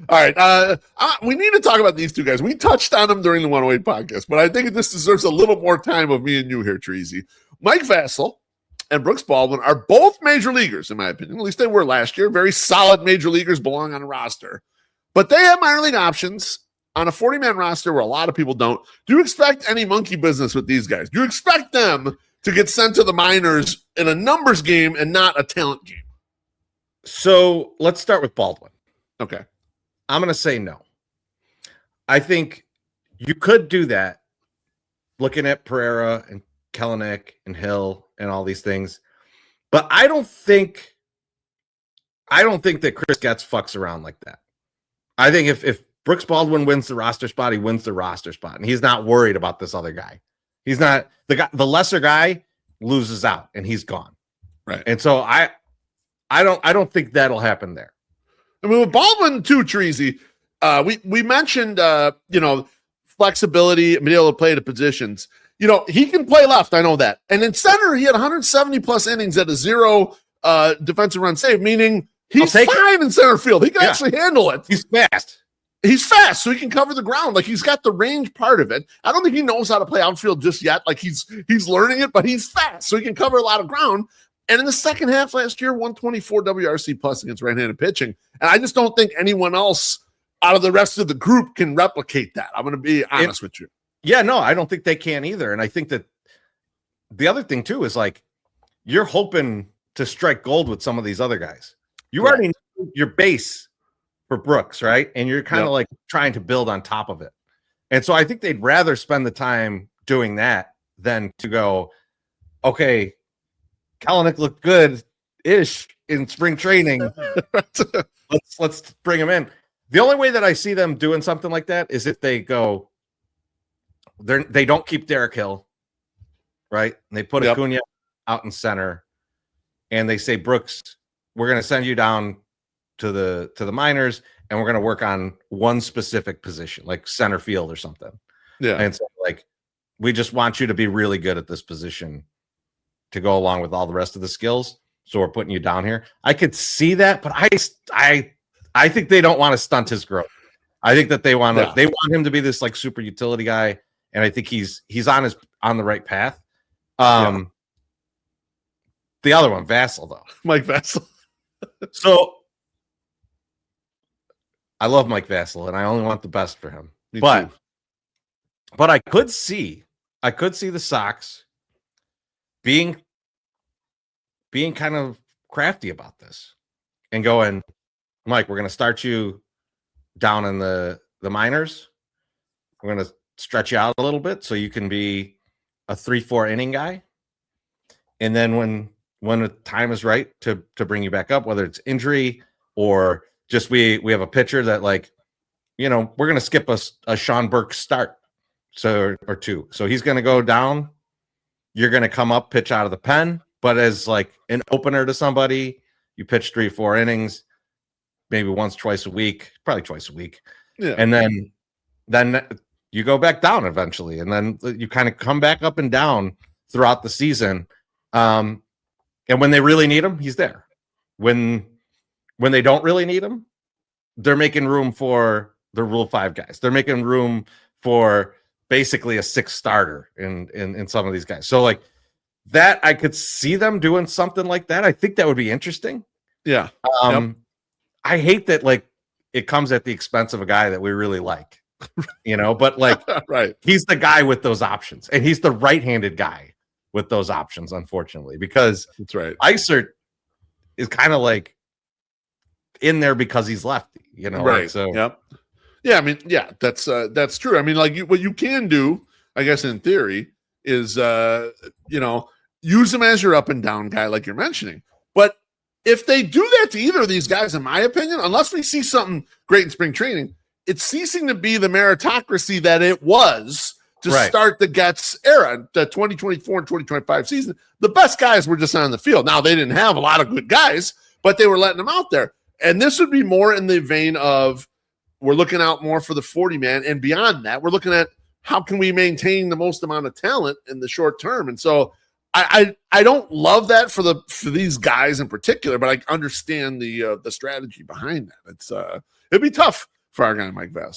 All right. We need to talk about these two guys. We touched on them during the 108 podcast, but I think this deserves a little more time of me and you here, Treasy. Mike Vasil and Brooks Baldwin are both major leaguers, in my opinion. At least they were last year. Very solid major leaguers, belong on a roster. But they have minor league options on a 40-man roster where a lot of people don't. Do you expect any monkey business with these guys? Do you expect them to get sent to the minors in a numbers game and not a talent game? So let's start with Baldwin. Okay. I'm going to say no. I think you could do that looking at Pereira and Kelenic and Hill and all these things. But I don't think that Chris Getz fucks around like that. I think if Brooks Baldwin wins the roster spot, he wins the roster spot. And he's not worried about this other guy. He's not the lesser guy loses out and he's gone. Right. And so I don't think that'll happen there. I mean, with Baldwin too, Treasy, we mentioned, flexibility and being able to play the positions. He can play left. I know that. And in center, he had 170 plus innings at a 0 defensive run save, meaning he's fine in center field. He can actually handle it. He's fast. He's fast, so he can cover the ground. Like, he's got the range part of it. I don't think he knows how to play outfield just yet. Like, he's learning it, but he's fast, so he can cover a lot of ground. And in the second half last year, 124 WRC plus against right-handed pitching. And I just don't think anyone else out of the rest of the group can replicate that. I'm going to be honest with you. Yeah, no, I don't think they can either. And I think that the other thing too is like you're hoping to strike gold with some of these other guys. You already know your base for Brooks, right? And you're kind of like trying to build on top of it. And so I think they'd rather spend the time doing that than to go, okay, Kelenic looked good-ish in spring training. let's bring him in. The only way that I see them doing something like that is if they go, they don't keep Derek Hill, right? And they put Acuna out in center, and they say, Brooks, we're going to send you down to the minors, and we're going to work on one specific position, like center field or something. Yeah. And so, like, we just want you to be really good at this position to go along with all the rest of the skills. So we're putting you down here. I could see that, but I think they don't want to stunt his growth. I think that they want him to be this like super utility guy, and I think he's on the right path. The other one, Vasil, though. Mike Vasil. So I love Mike Vasil, and I only want the best for him. Me but too. But I could see the Sox being kind of crafty about this and going, Mike, we're going to start you down in the minors. We're going to stretch you out a little bit so you can be a 3-4 inning guy. And then when the time is right to bring you back up, whether it's injury or just we have a pitcher that, like, we're going to skip a Sean Burke start or two. So he's going to go down. You're going to come up, pitch out of the pen, but as like an opener to somebody, you pitch 3-4 innings, maybe once, twice a week, probably twice a week. Yeah. And then you go back down eventually. And then you kind of come back up and down throughout the season. And when they really need him, he's there. When they don't really need him, they're making room for the Rule 5 guys. They're making room for basically a 6th starter in some of these guys. So like that, I could see them doing something like that. I think that would be interesting. Yeah. I hate that, like, it comes at the expense of a guy that we really like, but like, right. He's the guy with those options, and he's the right-handed guy with those options, unfortunately, because that's right. Isert is kind of like in there because he's lefty, Right. Like, so yeah, I mean, that's true. I mean, like, what you can do, I guess, in theory, is use him as your up and down guy, like you're mentioning. But if they do that to either of these guys, in my opinion, unless we see something great in spring training, it's ceasing to be the meritocracy that it was to start the Getz era, the 2024 and 2025 season. The best guys were just on the field. Now, they didn't have a lot of good guys, but they were letting them out there. And this would be more in the vein of, we're looking out more for the 40-man, and beyond that, we're looking at how can we maintain the most amount of talent in the short term. And so I don't love that for these guys in particular, but I understand the strategy behind that. It'd be tough for our guy Mike Vasil.